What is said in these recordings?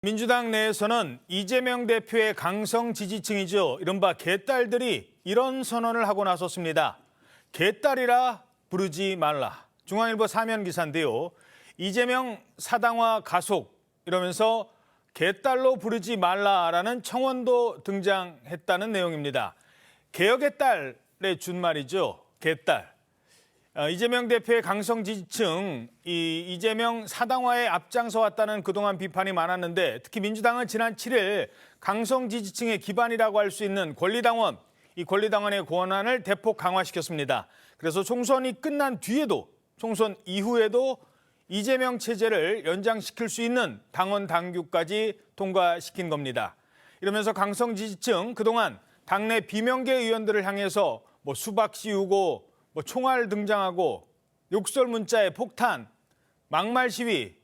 민주당 내에서는 이재명 대표의 강성 지지층이죠. 이른바 개딸들이 이런 선언을 하고 나섰습니다. 개딸이라 부르지 말라. 중앙일보 사면 기사인데요. 이재명 사당화 가속 이러면서 개딸로 부르지 말라라는 청원도 등장했다는 내용입니다. 개혁의 딸의 준말이죠. 개딸. 이재명 대표의 강성 지지층, 이재명 사당화에 앞장서 왔다는 그동안 비판이 많았는데 특히 민주당은 지난 7일 강성 지지층의 기반이라고 할 수 있는 권리당원, 이 권리당원의 권한을 대폭 강화시켰습니다. 그래서 총선이 끝난 뒤에도, 총선 이후에도 이재명 체제를 연장시킬 수 있는 당원 당규까지 통과시킨 겁니다. 이러면서 강성 지지층, 그동안 당내 비명계 의원들을 향해서 수박 씌우고 총알 등장하고 욕설 문자에 폭탄, 막말 시위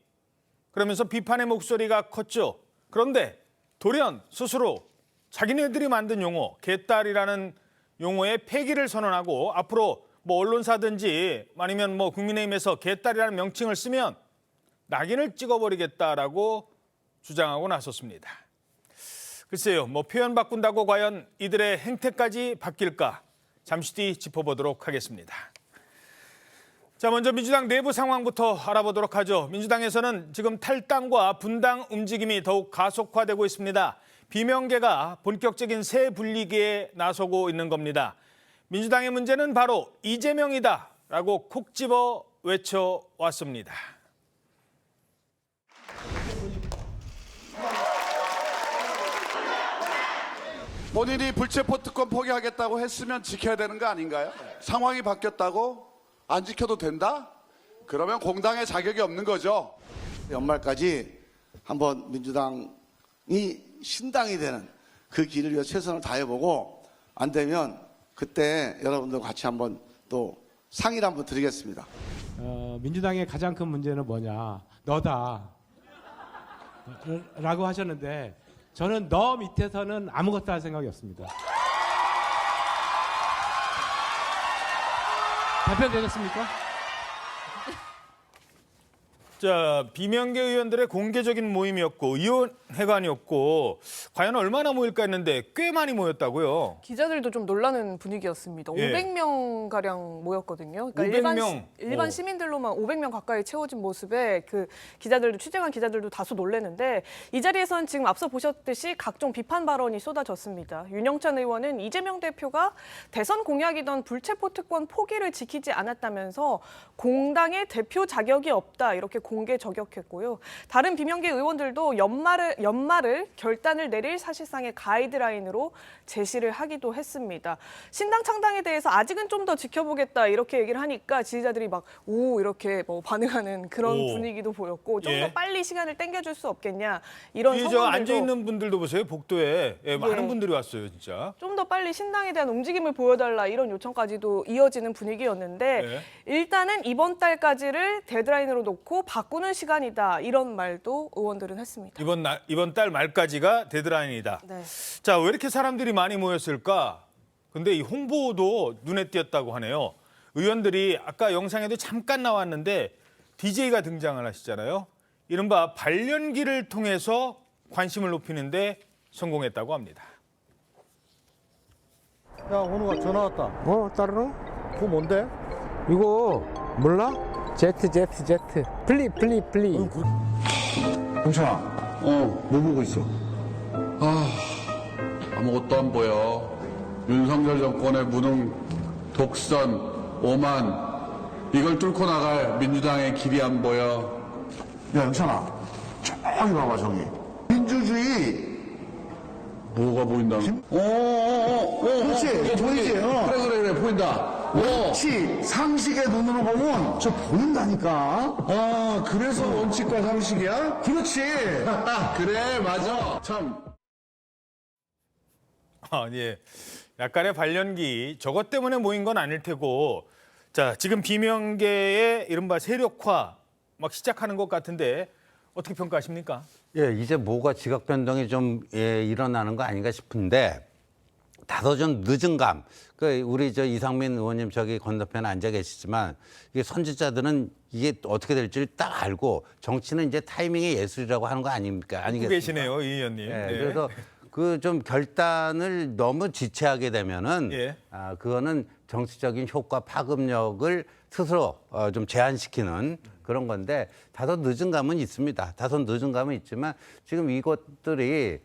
그러면서 비판의 목소리가 컸죠. 그런데 돌연 스스로 자기네들이 만든 용어, 개딸이라는 용어의 폐기를 선언하고 앞으로 언론사든지 아니면 국민의힘에서 개딸이라는 명칭을 쓰면 낙인을 찍어버리겠다라고 주장하고 나섰습니다. 글쎄요, 표현 바꾼다고 과연 이들의 행태까지 바뀔까? 잠시 뒤 짚어보도록 하겠습니다. 자, 먼저 민주당 내부 상황부터 알아보도록 하죠. 민주당에서는 지금 탈당과 분당 움직임이 더욱 가속화되고 있습니다. 비명계가 본격적인 새 분리기에 나서고 있는 겁니다. 민주당의 문제는 바로 이재명이다라고 콕 집어 외쳐왔습니다. 본인이 불체포 특권 포기하겠다고 했으면 지켜야 되는 거 아닌가요? 상황이 바뀌었다고 안 지켜도 된다? 그러면 공당의 자격이 없는 거죠. 연말까지 한번 민주당이 신당이 되는 그 길을 위해 최선을 다해보고 안 되면 그때 여러분들 같이 한번 또 상의를 한번 드리겠습니다. 민주당의 가장 큰 문제는 뭐냐? 너다 라고 하셨는데 저는 너 밑에서는 아무것도 할 생각이 없습니다. 답변되겠습니까? 자, 비명계 의원들의 공개적인 모임이었고 의원회관이었고 과연 얼마나 모일까 했는데 꽤 많이 모였다고요. 기자들도 좀 놀라는 분위기였습니다. 예. 500명 가량 모였거든요. 500명? 일반 시민들로만 500명 가까이 채워진 모습에 기자들도 취재한 기자들도 다소 놀랐는데 이 자리에서는 지금 앞서 보셨듯이 각종 비판 발언이 쏟아졌습니다. 윤영찬 의원은 이재명 대표가 대선 공약이던 불체포 특권 포기를 지키지 않았다면서 공당의 대표 자격이 없다 이렇게 공개 저격했고요. 다른 비명계 의원들도 연말을 결단을 내릴 사실상의 가이드라인으로 제시를 하기도 했습니다. 신당 창당에 대해서 아직은 좀 더 지켜보겠다 이렇게 얘기를 하니까 지지자들이 오 이렇게 반응하는 그런 분위기도 보였고 좀 더 빨리 시간을 땡겨줄 수 없겠냐 이런 뒤에 앉아 있는 분들도 보세요. 복도에 많은 분들이 왔어요, 진짜. 좀 더 빨리 신당에 대한 움직임을 보여달라 이런 요청까지도 이어지는 분위기였는데 일단은 이번 달까지를 데드라인으로 놓고 바꾸는 시간이다 이런 말도 의원들은 했습니다. 이번 달 말까지가 데드라인이다. 네. 자, 왜 이렇게 사람들이 많이 모였을까? 근데 이 홍보도 눈에 띄었다고 하네요. 의원들이 아까 영상에도 잠깐 나왔는데 DJ가 등장을 하시잖아요. 이른바 발연기를 통해서 관심을 높이는데 성공했다고 합니다. 야, 오늘 전화 왔다. 따르노? 그거 뭔데? 이거 몰라? 제트. 플리. 영찬아, 뭐 보고 있어? 아무것도 안 보여. 윤석열 정권의 무능, 독선, 오만, 이걸 뚫고 나갈 민주당의 길이 안 보여. 야, 영찬아, 저기 봐봐, 저기. 민주주의. 뭐가 보인다? 그렇지, 보이지? 그래, 보인다. 원칙, 상식의 눈으로 보면 저 보인다니까. 그래서 원칙과 상식이야? 그렇지. 그래, 맞아. 참. 예. 약간의 발연기, 저것 때문에 모인 건 아닐 테고, 자, 지금 비명계의 이른바 세력화 시작하는 것 같은데 어떻게 평가하십니까? 예, 이제 뭐가 지각 변동이 좀 일어나는 거 아닌가 싶은데 다소 좀 늦은 감. 그 우리 저 이상민 의원님 저기 건너편에 앉아 계시지만 이게 선지자들은 이게 어떻게 될지를 딱 알고 정치는 이제 타이밍의 예술이라고 하는 거 아닙니까? 듣고 아니겠습니까? 계시네요, 이 의원님. 예, 네. 그래서 그 좀 결단을 너무 지체하게 되면은 예. 그거는 정치적인 효과 파급력을 스스로 좀 제한시키는 그런 건데 다소 늦은 감은 있습니다. 다소 늦은 감은 있지만 지금 이것들이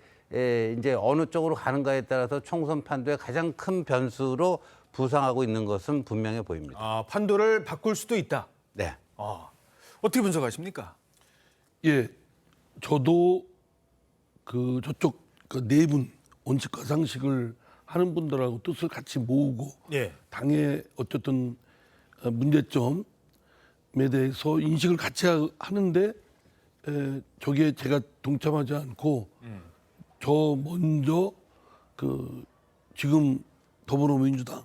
이제 어느 쪽으로 가는가에 따라서 총선 판도의 가장 큰 변수로 부상하고 있는 것은 분명해 보입니다. 아, 판도를 바꿀 수도 있다. 네. 어떻게 분석하십니까? 예, 저도 그 저쪽 그 네 분 원칙과 상식을 하는 분들하고 뜻을 같이 모으고 예. 당의 어쨌든 문제점에 대해서 인식을 같이 하는데 저기에 제가 동참하지 않고 저 먼저 그 지금 더불어민주당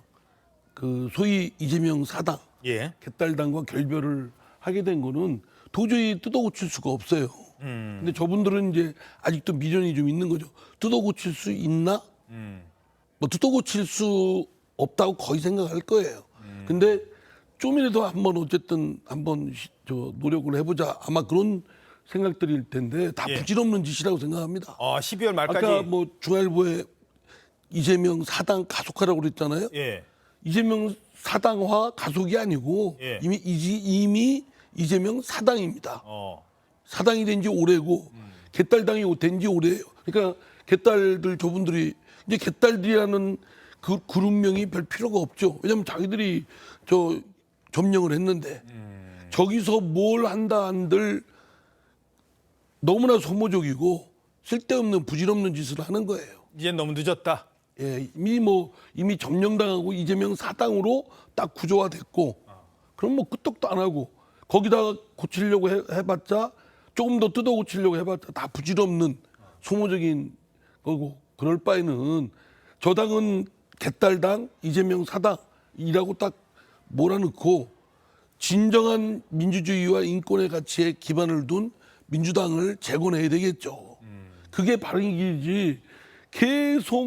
그 소위 이재명 사당 예. 개딸당과 결별을 하게 된 거는 도저히 뜯어고칠 수가 없어요. 근데 저분들은 이제 아직도 미련이 좀 있는 거죠. 뜯어고칠 수 있나? 뭐 뜯어고칠 수 없다고 거의 생각할 거예요. 근데 좀이라도 한번 어쨌든 한번 저 노력을 해보자. 아마 그런 생각들일 텐데 다 예. 부질없는 짓이라고 생각합니다. 12월 말까지. 아까 뭐 중앙일보에 이재명 사당 가속화라고 그랬잖아요. 예. 이재명 사당화 가속이 아니고 예. 이미 이재명 사당입니다. 사당이 된 지 오래고 개딸당이 된 지 오래예요. 그러니까 개딸들 저분들이 이제 개딸들이라는 그 그룹명이 별 필요가 없죠. 왜냐하면 자기들이 저 점령을 했는데 저기서 뭘 한다 한들 너무나 소모적이고 쓸데없는 부질없는 짓을 하는 거예요. 이제 너무 늦었다. 예, 이미 점령당하고 이재명 사당으로 딱 구조화됐고 그럼 뭐 끄떡도 안 하고 거기다가 고치려고 해봤자 조금 더 뜯어 고치려고 해봤자 다 부질없는 소모적인 거고 그럴 바에는 저 당은 개딸당 이재명 사당이라고 딱 몰아넣고 진정한 민주주의와 인권의 가치에 기반을 둔 민주당을 재건해야 되겠죠. 그게 바른 길이지 계속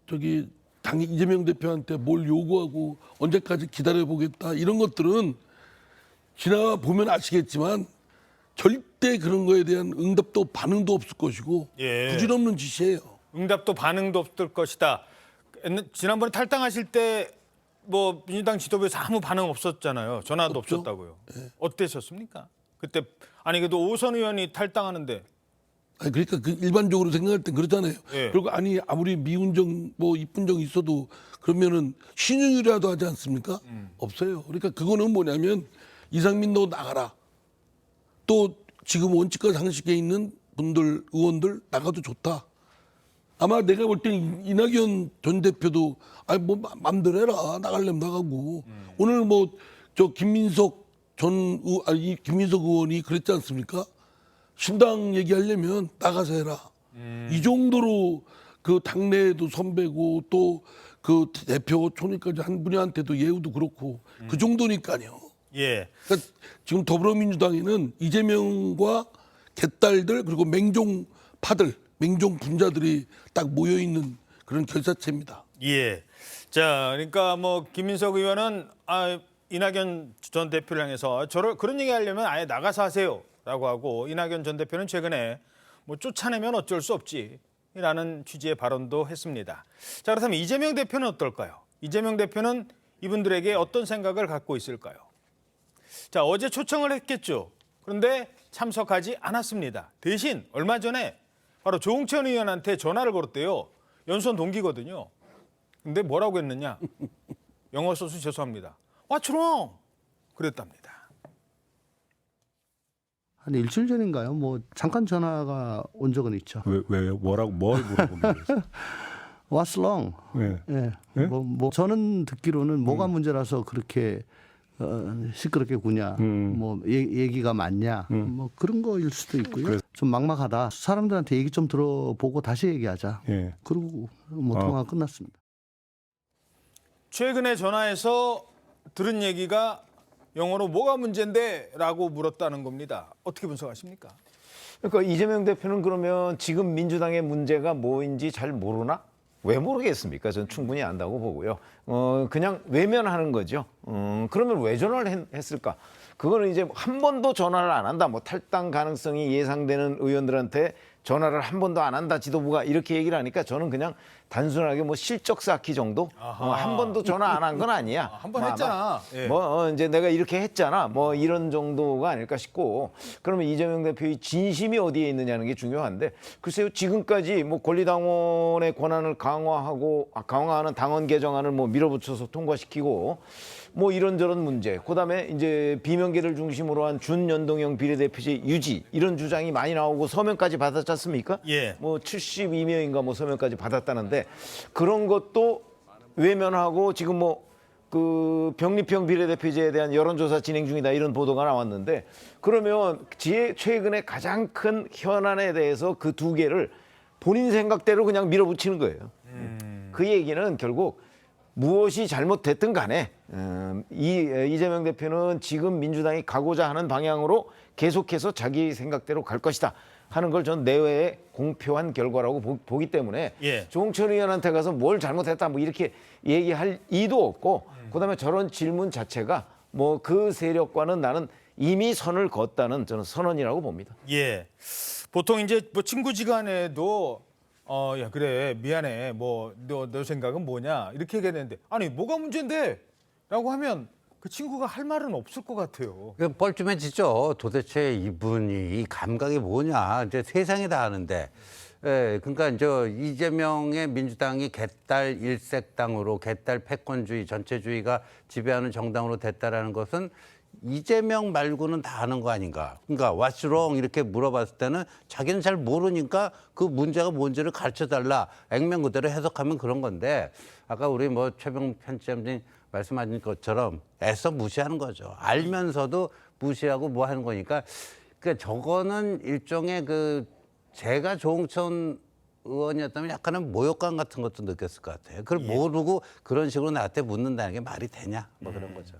저기 당 이재명 대표한테 뭘 요구하고 언제까지 기다려보겠다 이런 것들은 지나 보면 아시겠지만 절대 그런 거에 대한 응답도 반응도 없을 것이고 예. 부질없는 짓이에요. 응답도 반응도 없을 것이다. 지난번에 탈당하실 때 뭐 민주당 지도부에서 아무 반응 없었잖아요. 전화도 없죠. 없었다고요. 예. 어땠었습니까? 그때 아니 그래도 오선 의원이 탈당하는데 아니 그러니까 그 일반적으로 생각할 땐 그렇잖아요. 예. 그리고 아니 아무리 미운정 뭐 이쁜 정 있어도 그러면은 신용이라도 하지 않습니까? 없어요. 그러니까 그거는 뭐냐면 이상민 너 나가라. 또 지금 원칙과 상식에 있는 분들 의원들 나가도 좋다. 아마 내가 볼 때는 이낙연 전 대표도 아니 뭐 맘대로 해라 나가려면 나가고 오늘 뭐 저 김민석 의원이 그랬지 않습니까? 신당 얘기하려면 나가서 해라. 이 정도로 그 당내에도 선배고 또 그 대표 총리까지 한 분야한테도 예우도 그렇고 그 정도니까요. 예. 그러니까 지금 더불어민주당에는 이재명과 개딸들 그리고 맹종파들, 맹종 분자들이 딱 모여 있는 그런 결사체입니다. 예. 자, 그러니까 뭐 김민석 의원은 이낙연 전 대표를 향해서 그런 얘기 하려면 아예 나가서 하세요라고 하고 이낙연 전 대표는 최근에 뭐 쫓아내면 어쩔 수 없지라는 취지의 발언도 했습니다. 자, 그렇다면 이재명 대표는 어떨까요? 이재명 대표는 이분들에게 어떤 생각을 갖고 있을까요? 자, 어제 초청을 했겠죠. 그런데 참석하지 않았습니다. 대신 얼마 전에 바로 조홍천 의원한테 전화를 걸었대요. 연수원 동기거든요. 근데 뭐라고 했느냐? 영어 써서 죄송합니다. What's wrong? 그랬답니다. 한 일주일 전인가요? 뭐 잠깐 전화가 온 적은 있죠. 왜 뭐라고 뭘 물어보기 위해서? What's wrong? 네. 예. 네? 뭐 저는 듣기로는 뭐가 문제라서 그렇게 시끄럽게 구냐, 뭐 얘기가 많냐, 뭐 그런 거일 수도 있고요. 좀 막막하다. 사람들한테 얘기 좀 들어보고 다시 얘기하자. 예. 그리고 뭐 통화가 끝났습니다. 최근에 전화해서 들은 얘기가 영어로 뭐가 문제인데? 라고 물었다는 겁니다. 어떻게 분석하십니까? 그러니까 이재명 대표는 그러면 지금 민주당의 문제가 뭐인지 잘 모르나? 왜 모르겠습니까? 저는 충분히 안다고 보고요. 그냥 외면하는 거죠. 그러면 왜 전화를 했을까? 그거는 이제 한 번도 전화를 안 한다. 뭐 탈당 가능성이 예상되는 의원들한테 전화를 한 번도 안 한다. 지도부가 이렇게 얘기를 하니까 저는 그냥 단순하게 뭐 실적 쌓기 정도? 한 번도 전화 안 한 건 아니야. 한 번 했잖아. 예. 이제 내가 이렇게 했잖아. 뭐 이런 정도가 아닐까 싶고. 그러면 이재명 대표의 진심이 어디에 있느냐는 게 중요한데 글쎄요. 지금까지 뭐 권리당원의 권한을 강화하는 당원 개정안을 뭐 밀어붙여서 통과시키고 뭐 이런저런 문제, 그다음에 이제 비명계를 중심으로 한 준연동형 비례대표제 유지 이런 주장이 많이 나오고 서명까지 받았지 않습니까? 예. 뭐 72명인가 뭐 서명까지 받았다는데 그런 것도 외면하고 지금 뭐 그 병립형 비례대표제에 대한 여론조사 진행 중이다 이런 보도가 나왔는데 그러면 최근에 가장 큰 현안에 대해서 그 두 개를 본인 생각대로 그냥 밀어붙이는 거예요. 그 얘기는 결국 무엇이 잘못됐든 간에 이재명 대표는 지금 민주당이 가고자 하는 방향으로 계속해서 자기 생각대로 갈 것이다 하는 걸 전 내외의 공표한 결과라고 보기 때문에 예. 조홍천 의원한테 가서 뭘 잘못했다 뭐 이렇게 얘기할 이도 없고 그다음에 저런 질문 자체가 뭐 그 세력과는 나는 이미 선을 걷다는 저는 선언이라고 봅니다. 예. 보통 이제 뭐 친구지간에도 야 그래 미안해 뭐 너 생각은 뭐냐 이렇게 얘기했는데 아니 뭐가 문제인데? 라고 하면 그 친구가 할 말은 없을 것 같아요. 뻘쭘해지죠. 도대체 이분이 이 감각이 뭐냐. 이제 세상이 다 아는데. 예, 그러니까 이재명의 민주당이 개딸 일색당으로 개딸 패권주의 전체주의가 지배하는 정당으로 됐다라는 것은 이재명 말고는 다 아는 거 아닌가. 그러니까 what's wrong 이렇게 물어봤을 때는 자기는 잘 모르니까 그 문제가 뭔지를 가르쳐달라. 액면 그대로 해석하면 그런 건데 아까 우리 뭐 최병 편집장님 말씀하신 것처럼 애써 무시하는 거죠. 알면서도 무시하고 뭐 하는 거니까 그러니까 저거는 일종의 제가 조홍천 의원이었다면 약간은 모욕감 같은 것도 느꼈을 것 같아요. 그걸 모르고 그런 식으로 나한테 묻는다는 게 말이 되냐 뭐 그런 거죠.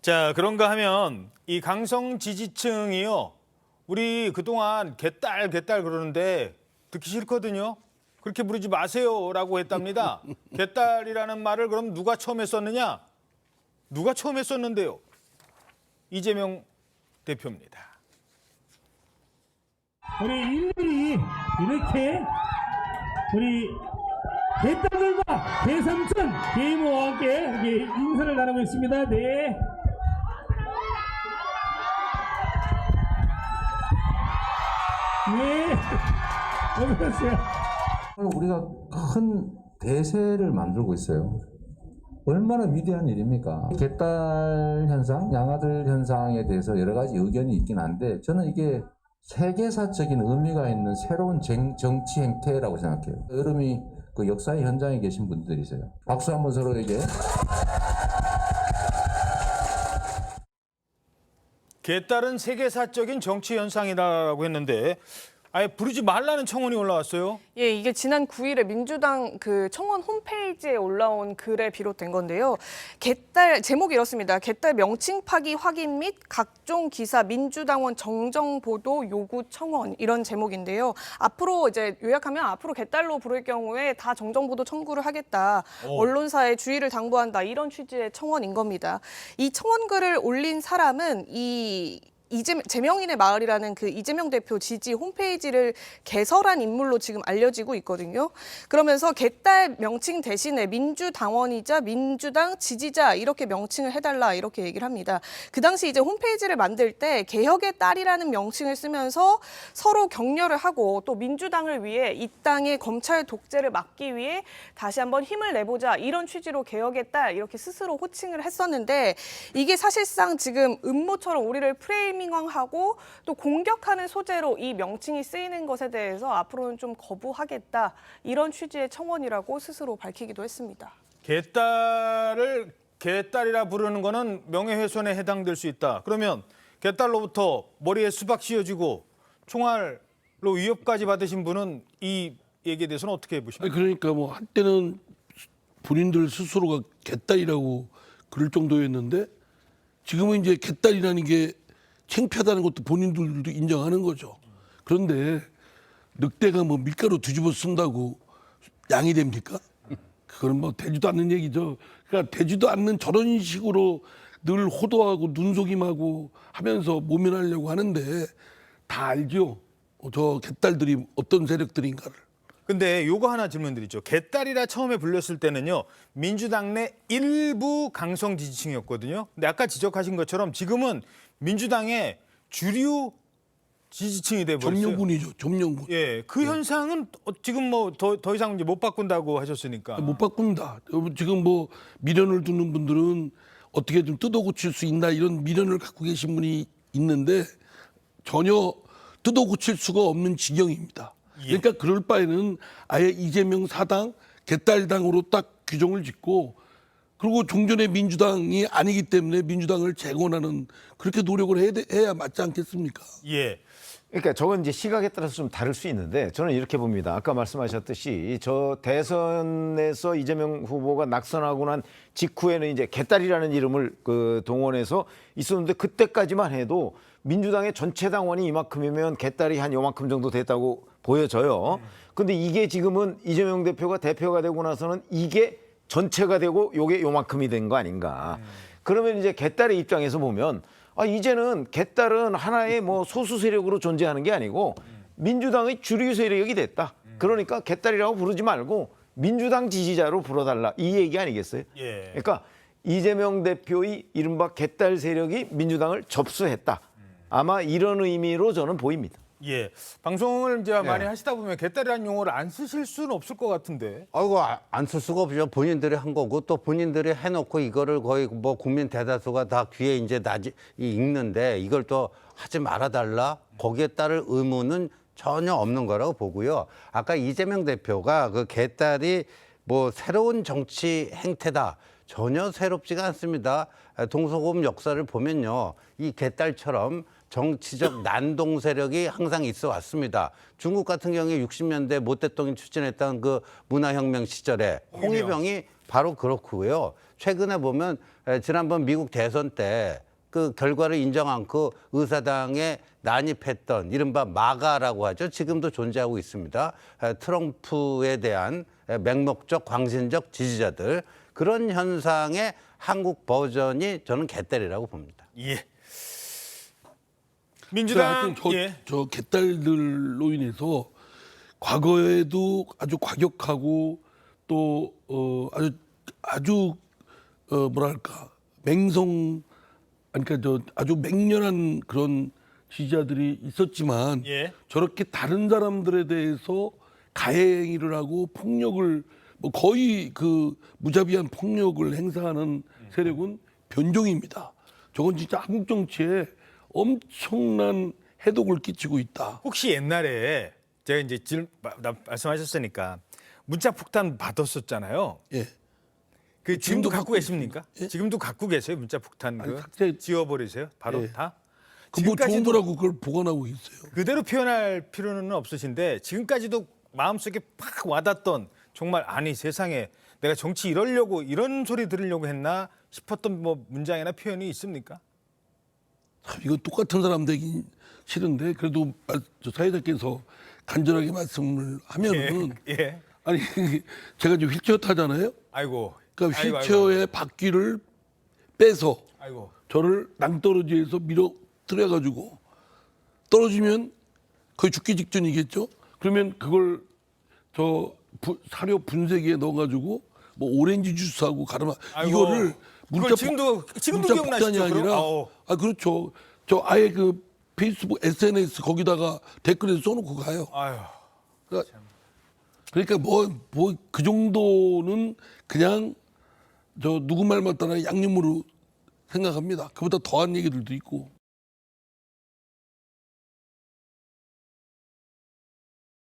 자, 그런가 하면 이 강성 지지층이요. 우리 그동안 개딸 그러는데 듣기 싫거든요. 그렇게 부르지 마세요라고 했답니다. 개딸이라는 말을 그럼 누가 처음 했었느냐? 누가 처음 했었는데요? 이재명 대표입니다. 우리 일일이 이렇게 우리 개딸들과 개삼촌, 개이모와 함께 인사를 나누고 있습니다. 네. 네. 어서오세요. 우리가 큰 대세를 만들고 있어요. 얼마나 위대한 일입니까? 개딸 현상, 양아들 현상에 대해서 여러 가지 의견이 있긴 한데 저는 이게 세계사적인 의미가 있는 새로운 정치 행태라고 생각해요. 여러분이 그 역사의 현장에 계신 분들이세요. 박수 한번 서로에게. 개딸은 세계사적인 정치 현상이다라고 했는데 아예 부르지 말라는 청원이 올라왔어요. 예, 이게 지난 9일에 민주당 그 청원 홈페이지에 올라온 글에 비롯된 건데요. 개딸 제목이 이렇습니다. 개딸 명칭 파기 확인 및 각종 기사 민주당원 정정 보도 요구 청원 이런 제목인데요. 앞으로 이제 요약하면 앞으로 개딸로 부를 경우에 다 정정 보도 청구를 하겠다. 언론사의 주의를 당부한다. 이런 취지의 청원인 겁니다. 이 청원글을 올린 사람은 제명인의 마을이라는 그 이재명 대표 지지 홈페이지를 개설한 인물로 지금 알려지고 있거든요. 그러면서 개딸 명칭 대신에 민주당원이자 민주당 지지자 이렇게 명칭을 해달라 이렇게 얘기를 합니다. 그 당시 이제 홈페이지를 만들 때 개혁의 딸이라는 명칭을 쓰면서 서로 격려를 하고 또 민주당을 위해 이 땅의 검찰 독재를 막기 위해 다시 한번 힘을 내보자 이런 취지로 개혁의 딸 이렇게 스스로 호칭을 했었는데 이게 사실상 지금 음모처럼 우리를 프레이밍하고 또 공격하는 소재로 이 명칭이 쓰이는 것에 대해서 앞으로는 좀 거부하겠다 이런 취지의 청원이라고 스스로 밝히기도 했습니다. 개딸을 개딸이라 부르는 거는 명예훼손에 해당될 수 있다. 그러면 개딸로부터 머리에 수박 씌워지고 총알로 위협까지 받으신 분은 이 얘기에 대해서는 어떻게 보십니까? 그러니까 뭐 한때는 본인들 스스로가 개딸이라고 그럴 정도였는데 지금은 이제 개딸이라는 게 창피하다는 것도 본인들도 인정하는 거죠. 그런데 늑대가 뭐 밀가루 뒤집어 쓴다고 양이 됩니까? 그건 뭐 되지도 않는 얘기죠. 그러니까 되지도 않는 저런 식으로 늘 호도하고 눈속임하고 하면서 모면하려고 하는데 다 알죠. 저 개딸들이 어떤 세력들인가를. 근데 요거 하나 질문드리죠. 개딸이라 처음에 불렸을 때는요. 민주당 내 일부 강성 지지층이었거든요. 근데 아까 지적하신 것처럼 지금은 민주당의 주류 지지층이 돼 버렸어요. 점령군이죠. 점령군. 예, 그 현상은 지금 뭐 더 이상 이제 못 바꾼다고 하셨으니까. 못 바꾼다. 지금 뭐 미련을 두는 분들은 어떻게 좀 뜯어고칠 수 있나 이런 미련을 갖고 계신 분이 있는데 전혀 뜯어고칠 수가 없는 지경입니다. 그러니까 그럴 바에는 아예 이재명 사당 개딸당으로 딱 규정을 짓고 그리고 종전의 민주당이 아니기 때문에 민주당을 재건하는 그렇게 노력을 해야 맞지 않겠습니까? 예. 그러니까 저건 이제 시각에 따라서 좀 다를 수 있는데 저는 이렇게 봅니다. 아까 말씀하셨듯이 저 대선에서 이재명 후보가 낙선하고 난 직후에는 이제 개딸이라는 이름을 그 동원해서 있었는데 그때까지만 해도 민주당의 전체 당원이 이만큼이면 개딸이 한 요만큼 정도 됐다고 보여져요. 근데 이게 지금은 이재명 대표가 대표가 되고 나서는 이게 전체가 되고 요게 요만큼이 된 거 아닌가. 그러면 이제 개딸의 입장에서 보면 이제는 개딸은 하나의 뭐 소수 세력으로 존재하는 게 아니고 민주당의 주류 세력이 됐다. 그러니까 개딸이라고 부르지 말고 민주당 지지자로 불러달라. 이 얘기 아니겠어요? 예. 그러니까 이재명 대표의 이른바 개딸 세력이 민주당을 접수했다. 아마 이런 의미로 저는 보입니다. 예. 방송을 이제 많이 하시다 보면 개딸이라는 용어를 안 쓰실 수는 없을 것 같은데. 아이고 안 쓸 수가 없죠. 본인들이 한 거고 또 본인들이 해놓고 이거를 거의 뭐 국민 대다수가 다 귀에 이제 읽는데 이걸 또 하지 말아달라 거기에 따를 의무는 전혀 없는 거라고 보고요. 아까 이재명 대표가 그 개딸이 뭐 새로운 정치 행태다. 전혀 새롭지가 않습니다. 동서고금 역사를 보면요. 이 개딸처럼 정치적 난동 세력이 항상 있어 왔습니다. 중국 같은 경우에 60년대 모 대통령이 추진했던 그 문화혁명 시절에 홍위병이 바로 그렇고요. 최근에 보면 지난번 미국 대선 때 그 결과를 인정 않고 의사당에 난입했던 이른바 마가라고 하죠. 지금도 존재하고 있습니다. 트럼프에 대한 맹목적 광신적 지지자들. 그런 현상의 한국 버전이 저는 개딸이라고 봅니다. 예. 민주당 저 개딸들로 인해서 과거에도 아주 과격하고 또 아주 뭐랄까 그러니까 아주 맹렬한 그런 지지자들이 있었지만 저렇게 다른 사람들에 대해서 가해 행위를 하고 폭력을 뭐 거의 그 무자비한 폭력을 행사하는 세력은 변종입니다. 저건 진짜 한국 정치에 엄청난 해독을 끼치고 있다. 혹시 옛날에 제가 이제 말씀하셨으니까 문자 폭탄 받았었잖아요. 예. 그 지금도 갖고 계십니까? 예? 지금도 갖고 계세요? 문자 폭탄 지워버리세요? 바로 다? 뭐 좋은 거라고 그걸 보관하고 있어요. 그대로 표현할 필요는 없으신데 지금까지도 마음속에 팍 와닿던 정말 아니 세상에 내가 정치 이러려고 이런 소리 들으려고 했나 싶었던 뭐 문장이나 표현이 있습니까? 이거 똑같은 사람 되긴 싫은데 그래도 사회자께서 간절하게 말씀을 하면은 아니 제가 지금 휠체어 타잖아요. 아이고. 그러니까 휠체어의 바퀴를 빼서 저를 낭떠러지에서 밀어뜨려가지고 떨어지면 거의 죽기 직전이겠죠. 그러면 그걸 사료 분쇄기에 넣어가지고 뭐 오렌지 주스하고 가르마 이거를 지금도 폭탄이 아니라 그렇죠. 저 아예 그 페이스북 SNS 거기다가 댓글에 써놓고 가요. 그러니까 뭐 그 정도는 그냥 누구 말 맞다나 양념으로 생각합니다. 그보다 더한 얘기들도 있고.